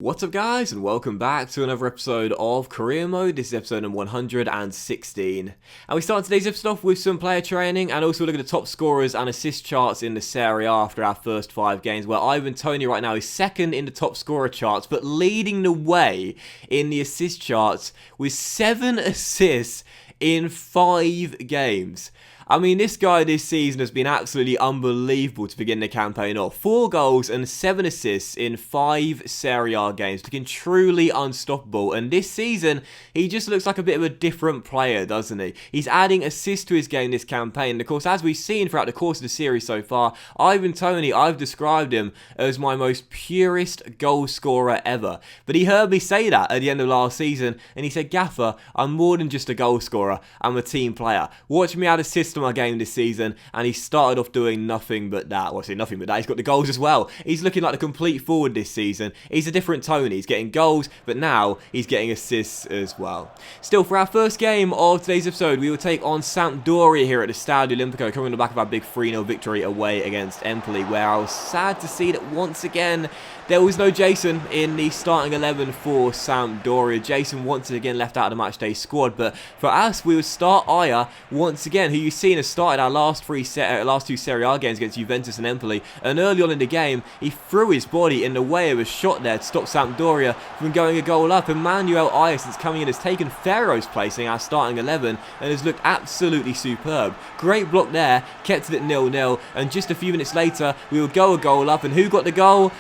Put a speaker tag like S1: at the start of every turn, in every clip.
S1: What's up guys, and welcome back to another episode of Career Mode. This is episode number 116. And we start today's episode off with some player training and also look at the top scorers and assist charts in the Serie A after our first 5 games, where Toney right now is second in the top scorer charts, but leading the way in the assist charts with 7 assists in 5 games. I mean, this guy this season has been absolutely unbelievable to begin the campaign off. 4 goals and 7 assists in 5 Serie A games, looking truly unstoppable. And this season, he just looks like a bit of a different player, doesn't he? He's adding assists to his game this campaign. And of course, as we've seen throughout the course of the series so far, Toney, I've described him as my most purest goal scorer ever. But he heard me say that at the end of last season, and he said, "Gaffer, I'm more than just a goal scorer. I'm a team player. Watch me add assists to my game this season," and he started off doing nothing but that. Well, I say nothing but that. He's got the goals as well. He's looking like the complete forward this season. He's a different Toney. He's getting goals, but now he's getting assists as well. Still, for our first game of today's episode, we will take on Sampdoria here at the Stadio Olimpico, coming on the back of our big 3-0 victory away against Empoli, where I was sad to see that once again there was no Jason in the starting 11 for Sampdoria. Jason once again left out of the matchday squad, but for us, we would start Aya once again, who you've seen has started our last 2 Serie A games against Juventus and Empoli, and early on in the game, he threw his body in the way of a shot there to stop Sampdoria from going a goal up. Emmanuel Aya, since coming in, has taken Ferro's place in our starting 11 and has looked absolutely superb. Great block there, kept it at 0-0, and just a few minutes later, we would go a goal up, and who got the goal?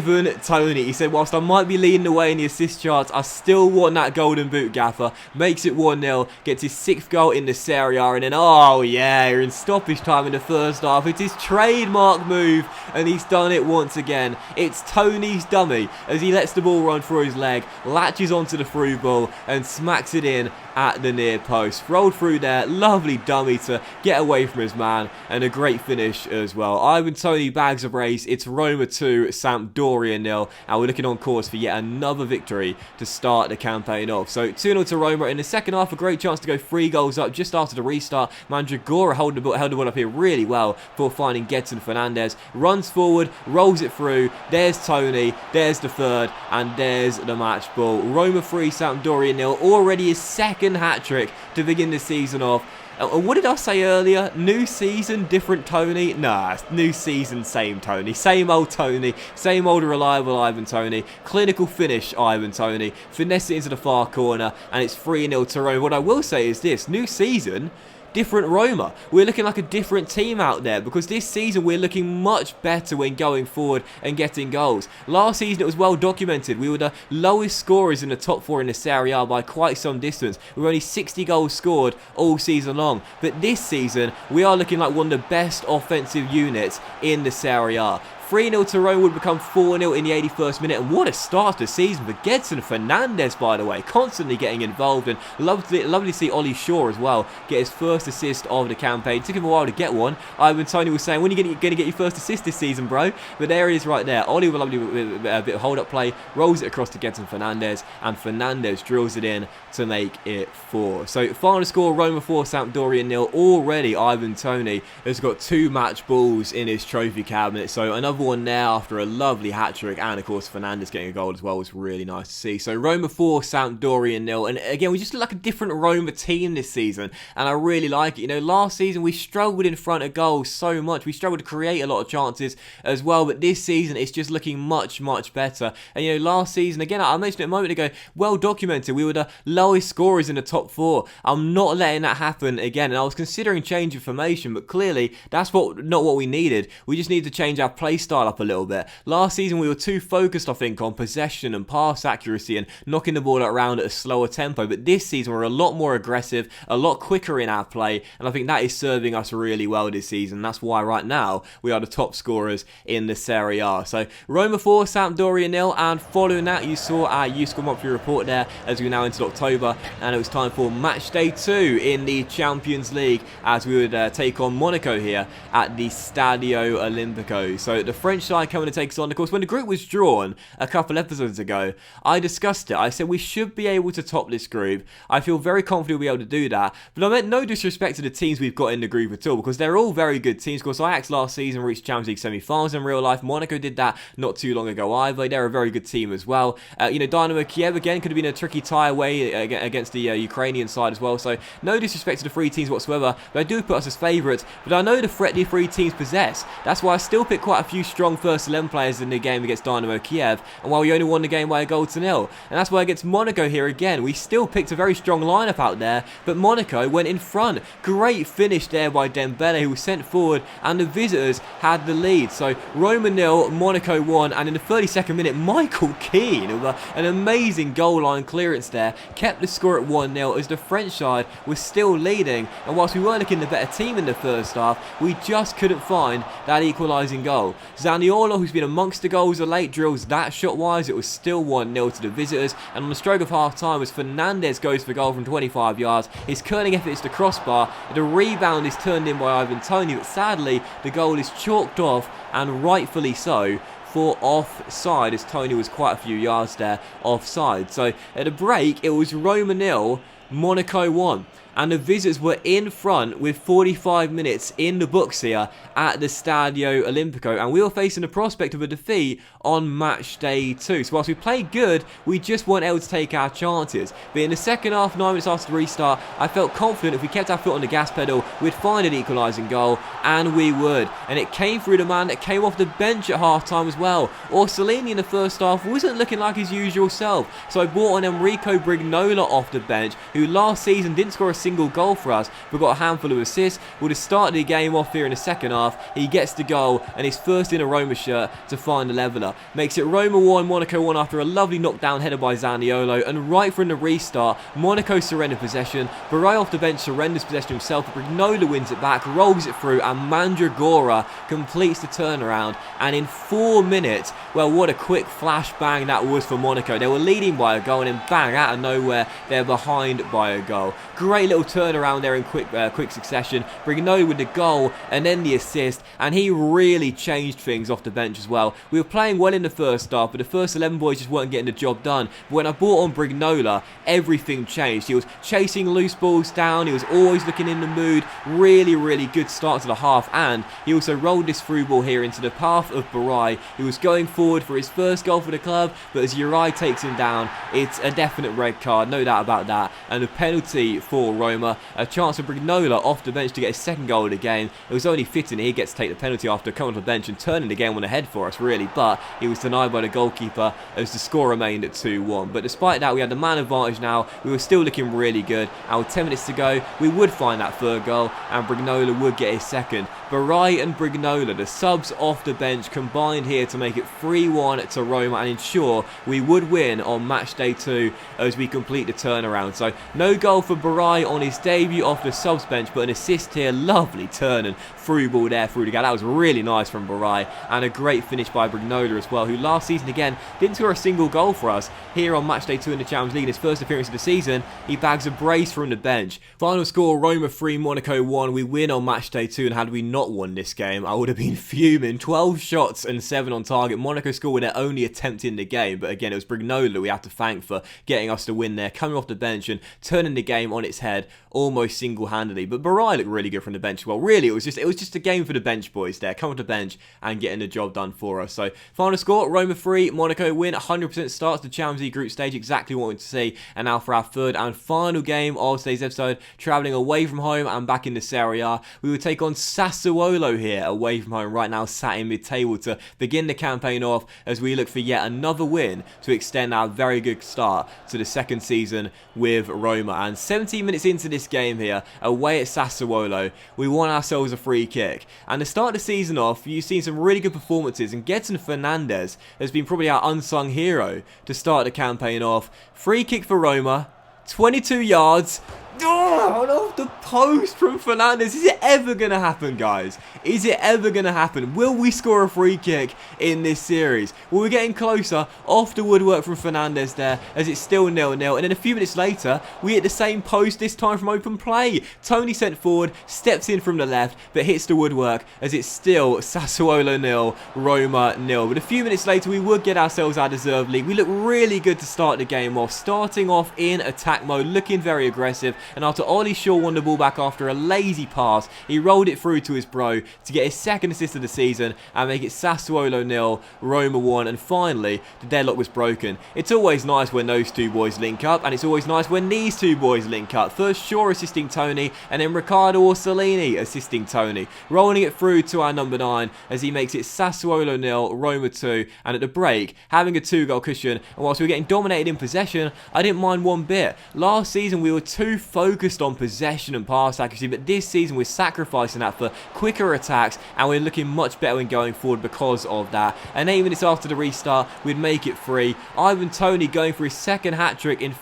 S1: Toney. He said, whilst I might be leading the way in the assist charts, I still want that golden boot, Gaffer. Makes it 1-0, gets his 6th goal in the Serie A, and then, oh yeah, you're in stoppage time in the first half. It's his trademark move, and he's done it once again. It's Toney's dummy as he lets the ball run through his leg, latches onto the through ball, and smacks it in at the near post. Rolled through there, lovely dummy to get away from his man, and a great finish as well. Toney bags a brace. It's Roma 2, Sampdoria 0, and we're looking on course for yet another victory to start the campaign off. So 2-0 to Roma. In the second half, a great chance to go 3 goals up just after the restart. Mandragora held the ball up here really well for finding Gedson Fernandez. Runs forward, rolls it through. There's Toney, there's the third, and there's the match ball. Roma 3, Sampdoria 0. Already his 2nd hat-trick to begin the season off. What did I say earlier? New season, different Toney? Nah, new season, same Toney. Same old Toney. Same old reliable Toney. Clinical finish, Toney. Finesse it into the far corner, and it's 3-0 to Roma. What I will say is this: new season, different Roma. We're looking like a different team out there, because this season we're looking much better when going forward and getting goals. Last season it was well documented. We were the lowest scorers in the top 4 in the Serie A by quite some distance. We were only 60 goals scored all season long. But this season we are looking like one of the best offensive units in the Serie A. 3-0 to Roma would become 4-0 in the 81st minute, and what a start to the season for Gedson Fernandez, by the way, constantly getting involved, and lovely to see Ollie Shaw as well get his first assist of the campaign. Took him a while to get one. Toney was saying, when are you going to get your first assist this season, bro? But there it is right there. Ollie with a lovely bit of hold-up play, rolls it across to Gedson Fernandez, and Fernandez drills it in to make it 4. So final score, Roma 4, Sampdoria 0. Already Toney has got 2 match balls in his trophy cabinet, so another one there after a lovely hat-trick, and of course Fernandez getting a goal as well was really nice to see. So Roma 4, Sampdoria 0, and again we just look like a different Roma team this season, and I really like it. You know, last season we struggled in front of goals so much. We struggled to create a lot of chances as well, but this season it's just looking much better. And you know, last season, again, I mentioned it a moment ago, well documented, we were the lowest scorers in the top 4. I'm not letting that happen again, and I was considering changing formation, but clearly that's not what we needed. We just need to change our play style up a little bit. Last season we were too focused, I think, on possession and pass accuracy and knocking the ball around at a slower tempo, but this season we're a lot more aggressive, a lot quicker in our play, and I think that is serving us really well this season. That's why right now we are the top scorers in the Serie A. So Roma 4, Sampdoria 0, and following that you saw our useful monthly report there as we're now into October, and it was time for match day 2 in the Champions League as we would take on Monaco here at the Stadio Olimpico. So the French side coming to take us on. Of course, when the group was drawn a couple episodes ago, I discussed it. I said we should be able to top this group. I feel very confident we'll be able to do that. But I meant no disrespect to the teams we've got in the group at all, because they're all very good teams. Of course, Ajax last season reached Champions League semi-finals in real life. Monaco did that not too long ago either. They're a very good team as well. Dynamo Kiev, again, could have been a tricky tie away against the Ukrainian side as well. So no disrespect to the three teams whatsoever, but I do put us as favourites. But I know the threat the three teams possess. That's why I still pick quite a few strong first 11 players in the game against Dynamo Kiev, and while we only won the game by a goal to nil. And that's why against Monaco here again, we still picked a very strong lineup out there, but Monaco went in front. Great finish there by Dembele, who was sent forward, and the visitors had the lead. So Roma 0, Monaco 1, and in the 32nd minute, Michael Keane, with an amazing goal line clearance there, kept the score at 1-0 as the French side was still leading. And whilst we were looking the better team in the first half, we just couldn't find that equalising goal. Zaniolo, who's been amongst the goals of late, drills that shot-wise. It was still 1-0 to the visitors, and on the stroke of half-time, as Fernandez goes for goal from 25 yards, his curling effort is the crossbar. The rebound is turned in by Toney, but sadly, the goal is chalked off, and rightfully so, for offside, as Toney was quite a few yards there offside. So at the break, it was Roma 0, Monaco 1. And the visitors were in front with 45 minutes in the books here at the Stadio Olimpico. And we were facing the prospect of a defeat on match day 2. So whilst we played good, we just weren't able to take our chances. But in the second half, 9 minutes after the restart, I felt confident if we kept our foot on the gas pedal, we'd find an equalising goal. And we would. And it came through the man that came off the bench at half-time as well. Orsolini in the first half wasn't looking like his usual self. So I brought on Enrico Brignola off the bench, who last season didn't score a single goal for us, but got a handful of assists. Would have started the game off here in the second half. He gets the goal, and his first in a Roma shirt to find the leveller. Makes it Roma 1, Monaco 1 after a lovely knockdown header by Zaniolo, and right from the restart, Monaco surrendered possession. Baray off the bench surrenders possession himself, but Brignola wins it back, rolls it through, and Mandragora completes the turnaround. And in 4 minutes, well, what a quick flashbang that was for Monaco. They were leading by a goal, and then bang, out of nowhere, they're behind by a goal. Great little turnaround there in quick succession. Brignola with the goal and then the assist, and he really changed things off the bench as well. We were playing well in the first half, but the first 11 boys just weren't getting the job done. But when I brought on Brignola, everything changed. He was chasing loose balls down, he was always looking in the mood. Really good start to the half, and he also rolled this through ball here into the path of Baray, who was going forward for his first goal for the club, but as Uri takes him down, it's a definite red card, no doubt about that, and a penalty for Roma. A chance for Brignola off the bench to get his second goal of the game. It was only fitting he gets to take the penalty after coming off the bench and turning the game on the head for us, really, but he was denied by the goalkeeper as the score remained at 2-1. But despite that, we had the man advantage now. We were still looking really good, and with 10 minutes to go, we would find that third goal, and Brignola would get his second. Baray and Brignola, the subs off the bench, combined here to make it 3-1 to Roma and ensure we would win on match day 2 as we complete the turnaround. So no goal for Baray on his debut off the subs bench, but an assist here. Lovely turn and through ball there through the gap. That was really nice from Baray, and a great finish by Brignola as well, who last season again didn't score a single goal for us. Here on match day 2 in the Champions League, in his first appearance of the season, he bags a brace from the bench. Final score, Roma 3, Monaco 1. We win on match day 2, and had we not won this game, I would have been fuming. 12 shots and 7 on target. Monaco scored with their only attempt in the game, but again, it was Brignola we have to thank for getting us the win there, coming off the bench and turning the game on its head almost single-handedly. But Baray looked really good from the bench. Well, really, it was just a game for the bench boys there, coming off the bench and getting the job done for us. So final score, Roma 3, Monaco win. 100% starts the Champions League group stage, exactly what we wanted to see. And now for our third and final game of today's episode, travelling away from home and back in the Serie A, we would take on Sassuolo here, away from home, right now sat in mid-table to begin the campaign off as we look for yet another win to extend our very good start to the second season with Roma. And 17 minutes into this game here, away at Sassuolo, we won ourselves a free kick. And to start the season off, you've seen some really good performances, and Getson Fernandez has been probably our unsung hero to start the campaign off. Free kick for Roma, 22 yards. Oh, and off the post from Fernandes. Is it ever going to happen, guys? Is it ever going to happen? Will we score a free kick in this series? Well, we're getting closer. Off the woodwork from Fernandes there, as it's still 0-0. And then a few minutes later, we hit the same post, this time from open play. Toney sent forward, steps in from the left, but hits the woodwork, as it's still Sassuolo 0, Roma 0. But a few minutes later, we would get ourselves our deserved lead. We look really good to start the game off, starting off in attack mode, looking very aggressive. And after Ollie Shaw won the ball back after a lazy pass, he rolled it through to his bro to get his second assist of the season and make it Sassuolo 0, Roma 1. And finally, the deadlock was broken. It's always nice when those two boys link up, and it's always nice when these two boys link up. First Shaw assisting Toney, and then Riccardo Orsolini assisting Toney, rolling it through to our number 9 as he makes it Sassuolo 0, Roma 2. And at the break, having a 2-goal cushion, and whilst we were getting dominated in possession, I didn't mind one bit. Last season we were too focused on possession and pass accuracy, but this season we're sacrificing that for quicker attacks, and we're looking much better when going forward because of that. And 8 minutes after the restart, we'd make it 3. Ivan Toney going for his second hat-trick in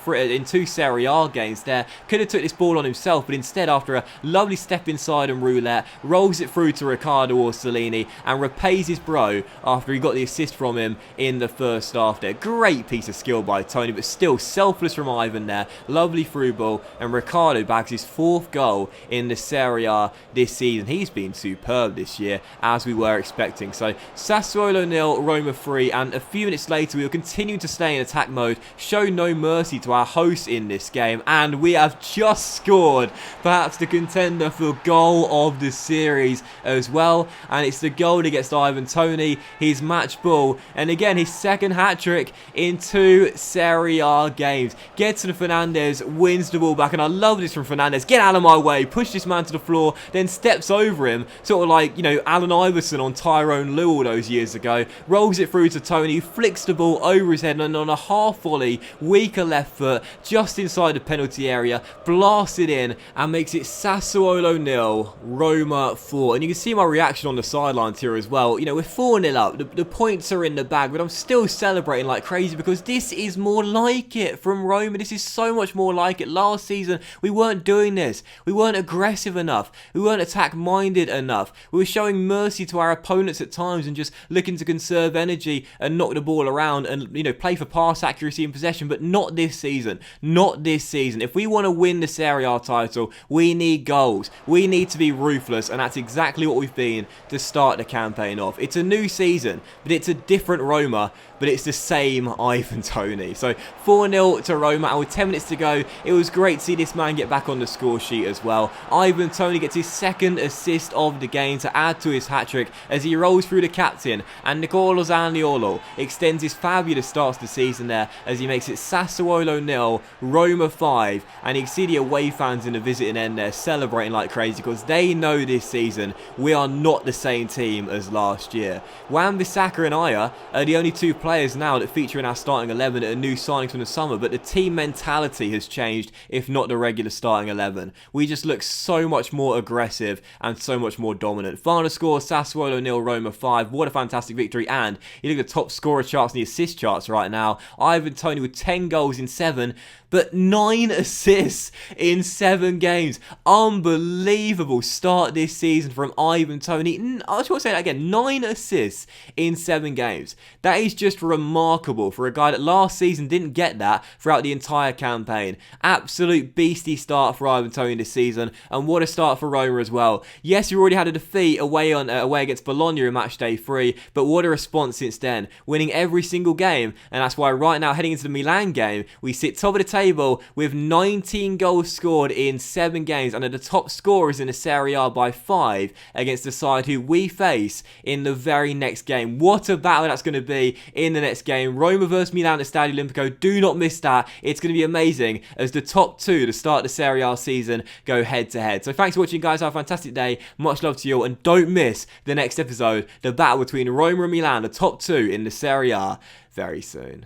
S1: 2 Serie A games there. Could have took this ball on himself, but instead, after a lovely step inside and roulette, rolls it through to Riccardo Orsolini and repays his bro after he got the assist from him in the first half there. Great piece of skill by Toney, but still selfless from Ivan there. Lovely through ball, and Riccardo bags his 4th goal in the Serie A this season. He's been superb this year, as we were expecting. So Sassuolo 0, Roma 3, and a few minutes later we will continue to stay in attack mode, show no mercy to our hosts in this game, and we have just scored perhaps the contender for goal of the series as well, and it's the goal against Ivan Toney, his match ball, and again his second hat-trick in 2 Serie A games. Gedson Fernandes wins the ball back, and I love this from Fernandes. Get out of my way, push this man to the floor, then steps over him, sort of like, you know, Allen Iverson on Tyrone Lue all those years ago. Rolls it through to Toney, flicks the ball over his head, and on a half volley, weaker left foot, just inside the penalty area, blasts it in, and makes it Sassuolo 0, Roma 4. And you can see my reaction on the sidelines here as well. You know, we're 4-0 up, the points are in the bag, but I'm still celebrating like crazy because this is more like it from Roma. This is so much more like it. Last season, we weren't doing this. We weren't aggressive enough. We weren't attack-minded enough. We were showing mercy to our opponents at times and just looking to conserve energy and knock the ball around and, you know, play for pass accuracy and possession, but not this season. Not this season. If we want to win the Serie A title, we need goals. We need to be ruthless, and that's exactly what we've been to start the campaign off. It's a new season, but it's a different Roma, but it's the same Ivan Toney. So 4-0 to Roma, and with 10 minutes to go, it was great to see this man get back on the score sheet as well. Ivan Toney gets his second assist of the game to add to his hat-trick as he rolls through the captain, and Nicolo Zaniolo extends his fabulous start to the season there as he makes it Sassuolo 0, Roma 5, and you can see the away fans in the visiting end there celebrating like crazy because they know this season we are not the same team as last year. Wan-Bissaka and Aya are the only 2 players now that feature in our starting 11 that are new signings from the summer, but the team mentality has changed, if not the regular starting 11. We just look so much more aggressive and so much more dominant. Final score, Sassuolo 0, Roma 5. What a fantastic victory, and you look at the top scorer charts and the assist charts right now. Ivan Toney with 10 goals in 7, but 9 assists in 7 games. Unbelievable start this season from Ivan Toney. I just want to say that again, 9 assists in 7 games. That is just remarkable for a guy that last season didn't get that throughout the entire campaign. Absolute beastie start for Ivan Toney this season, and what a start for Roma as well. Yes, we already had a defeat away against Bologna in match day 3, but what a response since then. Winning every single game, and that's why right now, heading into the Milan game, we sit top of the table with 19 goals scored in 7 games, and are the top scorers in the Serie A by 5 against the side who we face in the very next game. What a battle that's going to be in the next game. Roma versus Milan at Stadio Olimpico. Do not miss that. It's going to be amazing as the top 2 to start the Serie A season go head to head. So thanks for watching, guys. Have a fantastic day. Much love to you all, and don't miss the next episode, the battle between Roma and Milan, the top 2 in the Serie A, very soon.